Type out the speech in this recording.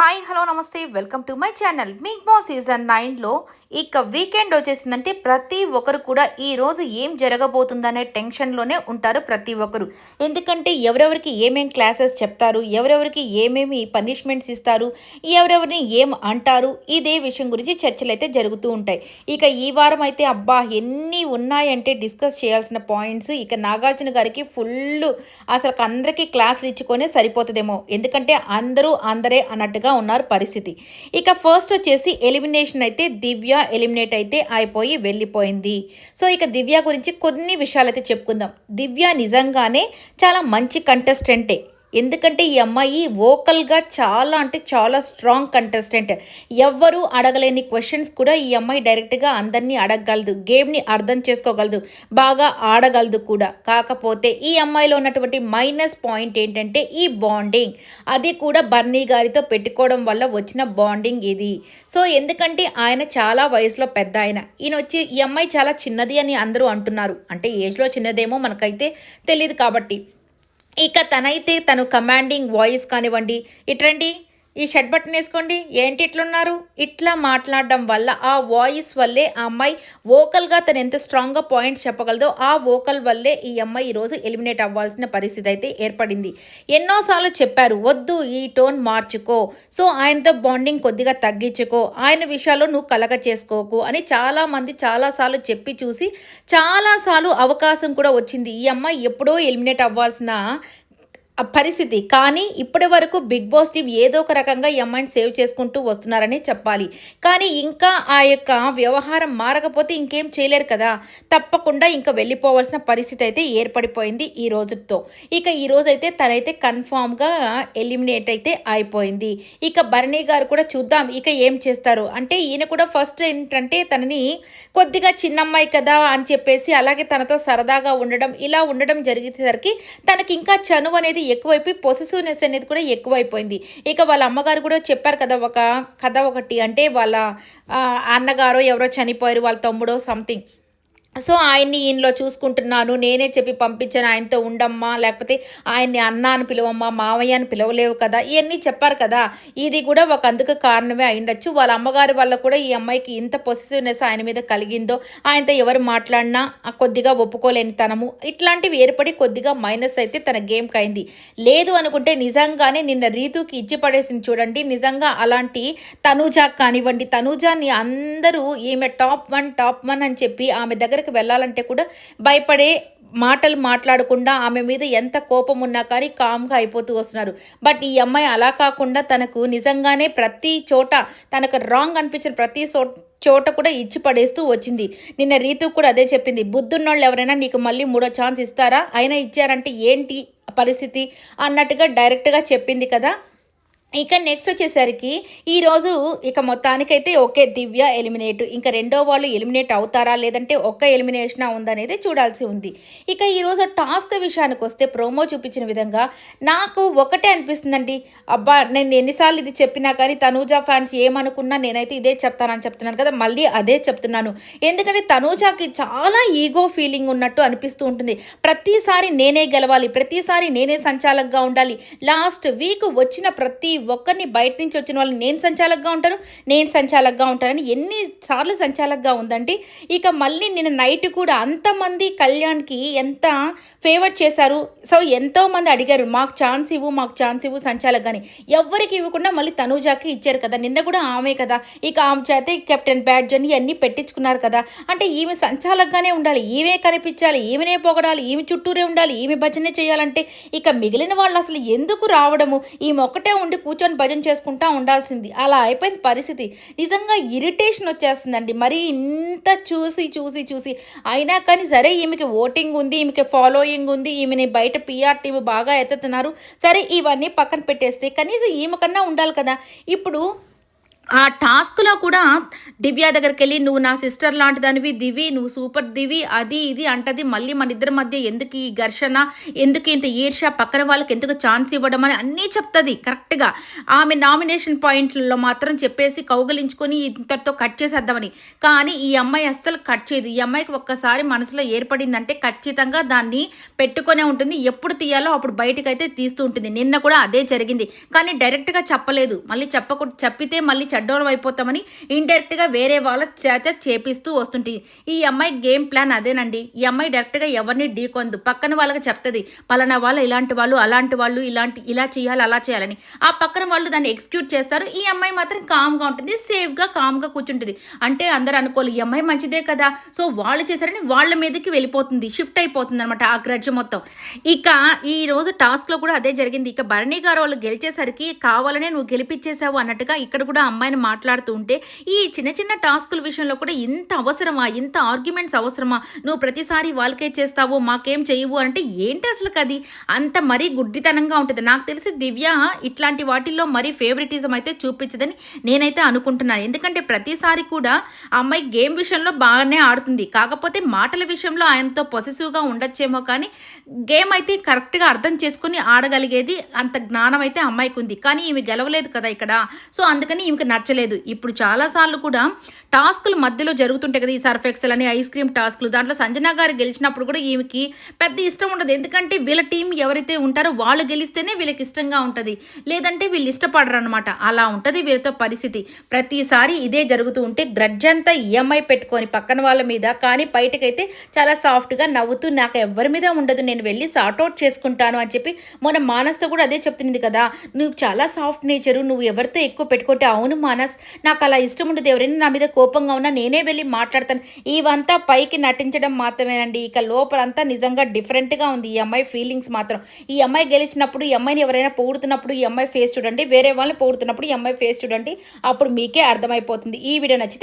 Hi hello నమస్తే welcome to my channel. Big Boss season 9లో ఇక వీకెండ్ వచ్చేసిందంటే ప్రతి ఒక్కరు కూడా ఈరోజు ఏం జరగబోతుందనే టెన్షన్లోనే ఉంటారు ప్రతి ఒక్కరు. ఎందుకంటే ఎవరెవరికి ఏమేం క్లాసెస్ చెప్తారు, ఎవరెవరికి ఏమేమి పనిష్మెంట్స్ ఇస్తారు, ఎవరెవరిని ఏం అంటారు, ఇదే విషయం గురించి చర్చలు అయితే జరుగుతూ ఉంటాయి. ఇక ఈ వారం అయితే అబ్బా ఎన్ని ఉన్నాయంటే డిస్కస్ చేయాల్సిన పాయింట్స్. ఇక నాగార్జున గారికి ఫుల్ అసలు అందరికీ క్లాసులు ఇచ్చుకొనే సరిపోతుందేమో, ఎందుకంటే అందరూ అందరే అన్నట్టుగా ఉన్నారు పరిస్థితి. ఇక ఫస్ట్ వచ్చేసి ఎలిమినేషన్ అయితే దివ్య ఎలిమినేట్ అయితే అయిపోయి వెళ్ళిపోయింది. సో ఇక దివ్య గురించి కొన్ని విషయాలు అయితే చెప్పుకుందాం. దివ్య నిజంగానే చాలా మంచి కంటెస్టెంటే. ఎందుకంటే ఈ అమ్మాయి వోకల్గా చాలా అంటే చాలా స్ట్రాంగ్ కంటెస్టెంట్. ఎవ్వరూ అడగలేని క్వశ్చన్స్ కూడా ఈ అమ్మాయి డైరెక్ట్గా అందరినీ అడగగలదు, గేమ్ని అర్థం చేసుకోగలదు, బాగా ఆడగలదు కూడా. కాకపోతే ఈ అమ్మాయిలో ఉన్నటువంటి మైనస్ పాయింట్ ఏంటంటే ఈ బాండింగ్. అది కూడా బర్నీ గారితో పెట్టుకోవడం వల్ల వచ్చిన బాండింగ్ ఇది. సో ఎందుకంటే ఆయన చాలా వయసులో పెద్ద ఆయన, ఈయన వచ్చి ఈ అమ్మాయి చాలా చిన్నది అని అందరూ అంటున్నారు. అంటే ఏజ్లో చిన్నదేమో మనకైతే తెలియదు కాబట్టి. ఇక తనైతే తను కమాండింగ్ వాయిస్ కానివ్వండి, ఇట్రండి ఈ షర్ట్ బటన్ వేసుకోండి, ఏంటి ఇట్లున్నారు, ఇట్లా మాట్లాడడం వల్ల ఆ వాయిస్ వల్లే ఆ అమ్మాయి వోకల్గా తను ఎంత స్ట్రాంగ్గా పాయింట్స్ చెప్పగలదో ఆ వోకల్ వల్లే ఈ అమ్మాయి ఈరోజు ఎలిమినేట్ అవ్వాల్సిన పరిస్థితి అయితే ఏర్పడింది. ఎన్నోసార్లు చెప్పారు వద్దు ఈ టోన్ మార్చుకో, సో ఆయనతో బాండింగ్ కొద్దిగా తగ్గించుకో, ఆయన విషయాల్లో నువ్వు కలగ చేసుకోకు అని చాలామంది చాలాసార్లు చెప్పి చూసి చాలాసార్లు అవకాశం కూడా వచ్చింది. ఈ అమ్మాయి ఎప్పుడో ఎలిమినేట్ అవ్వాల్సిన ఆ పరిస్థితి. కానీ ఇప్పటి వరకు బిగ్ బాస్ టీం ఏదో ఒక రకంగా ఈ అమ్మాయిని సేవ్ చేసుకుంటూ వస్తున్నారని చెప్పాలి. కానీ ఇంకా ఆ యొక్క వ్యవహారం మారకపోతే ఇంకేం చేయలేరు కదా, తప్పకుండా ఇంకా వెళ్ళిపోవాల్సిన పరిస్థితి అయితే ఏర్పడిపోయింది ఈ రోజుతో. ఇక ఈ రోజైతే తనైతే కన్ఫామ్గా ఎలిమినేట్ అయితే అయిపోయింది. ఇక భరణి గారు కూడా చూద్దాం ఇక ఏం చేస్తారు. అంటే ఈయన కూడా ఫస్ట్ ఏంటంటే తనని కొద్దిగా చిన్నమ్మాయి కదా అని చెప్పేసి అలాగే తనతో సరదాగా ఉండడం, ఇలా ఉండడం జరిగేసరికి తనకి ఇంకా చనువు అనేది ఎక్కువైపోయి పొసెసివ్నెస్ అనేది కూడా ఎక్కువైపోయింది. ఇక వాళ్ళ అమ్మగారు కూడా చెప్పారు కదా ఒక కథ ఒకటి, అంటే వాళ్ళ అన్నగారో ఎవరో చనిపోయారు, వాళ్ళ తమ్ముడో సంథింగ్. సో ఆయన్ని ఈయనలో చూసుకుంటున్నాను, నేనే చెప్పి పంపించాను ఆయనతో ఉండమ్మా, లేకపోతే ఆయన్ని అన్న అని పిలవమ్మా, మావయ్య అని పిలవలేవు కదా, ఇవన్నీ చెప్పారు కదా. ఇది కూడా ఒక అందుకు కారణమే అయిండొచ్చు. వాళ్ళ అమ్మగారి వల్ల కూడా ఈ అమ్మాయికి ఇంత పొసెసివ్నెస్ ఆయన మీద కలిగిందో, ఆయనతో ఎవరు మాట్లాడినా కొద్దిగా ఒప్పుకోలేని తనము, ఇట్లాంటివి ఏర్పడి కొద్దిగా మైనస్ అయితే తన గేమ్కి అయింది. లేదు అనుకుంటే నిజంగానే నిన్న రీతుకి ఇచ్చి పడేసింది చూడండి. నిజంగా అలాంటి తనూజా కానివ్వండి, తనూజాని అందరూ ఈమె టాప్ వన్ అని చెప్పి ఆమె దగ్గరికి వెళ్ళాలంటే కూడా భయపడే మాటలు మాట్లాడకుండా ఆమె మీద ఎంత కోపం ఉన్నా కానీ కామ్గా అయిపోతూ వస్తున్నారు. బట్ ఈ అమ్మాయి అలా కాకుండా తనకు నిజంగానే ప్రతి చోట తనకు రాంగ్ అనిపించిన ప్రతి చోట కూడా ఇచ్చి పడేస్తూ వచ్చింది. నిన్న రీతు కూడా అదే చెప్పింది, బుద్ధున్నోళ్ళు ఎవరైనా నీకు మళ్ళీ మూడో ఛాన్స్ ఇస్తారా, అయినా ఇచ్చారంటే ఏంటి పరిస్థితి అన్నట్టుగా డైరెక్ట్గా చెప్పింది కదా. ఇక నెక్స్ట్ వచ్చేసరికి ఈరోజు ఇక మొత్తానికైతే ఓకే దివ్య ఎలిమినేట్, ఇంకా రెండో వాళ్ళు ఎలిమినేట్ అవుతారా లేదంటే ఒక్క ఎలిమినేషన్ ఉందనేది చూడాల్సి ఉంది. ఇక ఈరోజు టాస్క్ విషయానికి వస్తే ప్రోమో చూపించిన విధంగా నాకు ఒకటే అనిపిస్తుందండి, అబ్బా నేను ఎన్నిసార్లు ఇది చెప్పినా కానీ తనూజా ఫ్యాన్స్ ఏమనుకున్నా నేనైతే ఇదే చెప్తున్నాను కదా, మళ్ళీ అదే చెప్తున్నాను. ఎందుకంటే తనూజాకి చాలా ఈగో ఫీలింగ్ ఉన్నట్టు అనిపిస్తూ ఉంటుంది. ప్రతిసారి నేనే గెలవాలి, ప్రతిసారి నేనే సంచాలకుగా ఉండాలి, లాస్ట్ వీక్ వచ్చిన ప్రతి ఒక్కరిని బయట నుంచి వచ్చిన వాళ్ళు నేను సంచాలకుగా ఉంటానని ఎన్నిసార్లు సంచాలకుగా ఉందండి. ఇక మళ్ళీ నిన్న నైట్ కూడా అంతమంది కళ్యాణ్కి ఎంత ఫేవర్ చేశారు. సో ఎంతోమంది అడిగారు మాకు ఛాన్స్ ఇవ్వు సంచాలక్ కానీ ఎవ్వరికి ఇవ్వకుండా మళ్ళీ తనూజాకి ఇచ్చారు కదా. నిన్న కూడా ఆమె కదా, ఇక ఆమె చేతే కెప్టెన్ బ్యాడ్జ్ అని ఇవన్నీ పెట్టించుకున్నారు కదా. అంటే ఈమె సంచాలకుగానే ఉండాలి, ఈమె కనిపించాలి, ఈమెనే పొగడాలి, ఈమె చుట్టూరే ఉండాలి, ఈమె భజనే చేయాలంటే ఇక మిగిలిన వాళ్ళు అసలు ఎందుకు రావడము, ఈమె ఒక్కటే ఉండి కూర్చొని భజన చేసుకుంటా ఉండాల్సింది. అలా అయిపోయింది పరిస్థితి. నిజంగా ఇరిటేషన్ వచ్చేస్తుందండి మరి ఇంత చూసి అయినా కానీ సరే ఈమెకి ఓటింగ్ ఉంది, ఈమెకి ఫాలోయింగ్ ఉంది, ఈమెని బయట పిఆర్ టీం బాగా ఎత్తుతున్నారు, సరే ఇవన్నీ పక్కన పెట్టేస్తే కనీసం ఈమె కన్నా ఉండాలి కదా. ఇప్పుడు ఆ టాస్క్‌లో కూడా దివ్య దగ్గరికెళ్ళి "నువ్వు నా సిస్టర్ లాంటిదానివి దివి, నువ్వు సూపర్ దివి" అది ఇది అంటది. మళ్ళీ మనిద్దరి మధ్య ఎందుకు ఈ ఘర్షణ, ఎందుకు ఇంత ఈర్ష్య, పక్కన వాళ్ళకి ఎందుకు ఛాన్స్ ఇవ్వడం అని అన్నీ చెప్తది కరెక్ట్‌గా. ఆమె నామినేషన్ పాయింట్‌లలో మాత్రం చెప్పేసి కౌగిలించుకొని ఇంతటితో కట్ చేసేద్దామని. కానీ ఈ అమ్మాయి అస్సలు కట్ చేయదు. ఈ అమ్మాయికి ఒక్కసారి మనసులో ఏర్పడిందంటే ఖచ్చితంగా దాన్ని పెట్టుకొనే ఉంటుంది. ఎప్పుడు తీయాలో అప్పుడు బయటికైతే తీస్తూ ఉంటుంది. నిన్న కూడా అదే జరిగింది. కానీ డైరెక్ట్‌గా చెప్పలేదు. మళ్ళీ చెప్పితే మళ్ళీ చెడ్డోళ్ళం అయిపోతామని ఇండైరెక్ట్‌గా వేరే వాళ్ళ చేత చేపిస్తూ వస్తుంటి. ఈ అమ్మాయి గేమ్ ప్లాన్ అదేనండి. ఈ అమ్మాయి డైరెక్ట్‌గా ఎవరిని ఢీకొనదు. పక్కన వాళ్ళకి చెప్తది. పలానా వాళ్ళు ఇలాంటి వాళ్ళు, అలాంటి వాళ్ళు, ఇలా చేయాలి, అలా చేయాలని. ఆ పక్కన వాళ్ళు దాన్ని ఎగ్జిక్యూట్ చేస్తారు. ఈ అమ్మాయి మాత్రం కామ్‌గా ఉంటుంది. సేఫ్‌గా, కామ్‌గా కూర్చుంటది. అంటే అందరూ అనుకోవాలి ఈ అమ్మాయి మంచిదే కదా! సో వాళ్ళు చేశారని వాళ్ళ మీదకి వెళ్ళిపోతుంది. షిఫ్ట్ అయిపోతుందనమాట ఆ గ్రడ్జ్ మొత్తం. ఇక ఈరోజు టాస్క్‌లో కూడా అదే జరిగింది. ఇక భరణి గారు వాళ్ళు గెలిచేసరికి కావాలనే నువ్వు గెలిపిచ్చేసావు అన్నట్టుగా ఇక్కడ కూడా అమ్మాయిని మాట్లాడుతూ ఉంటే, ఈ చిన్న చిన్న టాస్కుల విషయంలో కూడా ఇంత అవసరమా? ఇంత ఆర్గ్యుమెంట్స్ అవసరమా? నువ్వు ప్రతిసారి వాళ్ళకే చేస్తావు, మాకేం చెయ్యవు అంటే ఏంటి అసలకది? అంత మరీ గుడ్డితనంగా ఉంటది. నాకు తెలిసి దివ్య ఇట్లాంటి వాటిల్లో మరీ ఫేవరెటిజం అయితే చూపించదని నేనైతే అనుకుంటున్నాను. ఎందుకంటే ప్రతిసారి కూడా ఆ అమ్మాయి గేమ్ విషయంలో బాగానే ఆడుతుంది. కాకపోతే మాటల విషయంలో ఆయనతో పొసెసివ్‌గా ఉండొచ్చేమో కానీ, గేమ్ అయితే కరెక్ట్‌గా అర్థం చేసుకొని ఆడగలిగేది అంత జ్ఞానం అయితే అమ్మాయికుంది. కానీ ఈమె గెలవలేదు కదా ఇక్కడ. సో అందుకని ఈమెకి నచ్చలేదు. ఇప్పుడు చాలా సార్లు కూడా టాస్కులు మధ్యలో జరుగుతుంటాయి కదా! ఈ సర్ఫ్ ఎక్సెల్ అని, ఐస్ క్రీమ్ టాస్కులు. దాంట్లో సంజన గారు గెలిచినప్పుడు కూడా ఈమెకి పెద్ద ఇష్టం ఉండదు. ఎందుకంటే వీళ్ళ టీమ్ ఎవరైతే ఉంటారో వాళ్ళు గెలిస్తేనే వీళ్ళకి ఇష్టంగా ఉంటది. లేదంటే వీళ్ళు ఇష్టపడరనమాట. అలా ఉంటది వీళ్ళతో పరిస్థితి. ప్రతిసారి ఇదే జరుగుతూ ఉంటే గ్రడ్జ్ అంతా ఈఎంఐ పెట్టుకొని పక్కన వాళ్ళ మీద, కానీ బయటకైతే చాలా సాఫ్ట్‌గా నవ్వుతూ నాకు ఎవ్వరి మీద ఉండదు. నేను వెళ్లి సార్ట్ ఔట్ చేసుకుంటాను అని చెప్పి మొన్న మానస్‌తో కూడా అదే చెప్తుంది కదా! నువ్వు చాలా సాఫ్ట్ నేచరు. నువ్వు ఎవరితో ఎక్కువ పెట్టుకుంటే అవును మానస్ నాకు అలా ఇష్టం ఉండదు. ఎవరైనా నా మీద కోపంగా ఉన్నా నేనే వెళ్ళి మాట్లాడతాను. ఇవంతా పైకి నటించడం మాత్రమేనండి. ఇక లోపలంతా నిజంగా డిఫరెంట్‌గా ఉంది ఈ అమ్మాయి ఫీలింగ్స్ మాత్రం. ఈ అమ్మాయి గెలిచినప్పుడు, ఈ అమ్మాయిని ఎవరైనా పొగుడుతున్నప్పుడు ఈ అమ్మాయి ఫేస్ చూడండి. వేరే వాళ్ళని పొగుడుతున్నప్పుడు ఈ అమ్మాయి ఫేస్ చూడండి. అప్పుడు మీకే అర్థమైపోతుంది. ఈ వీడియో నచ్చితే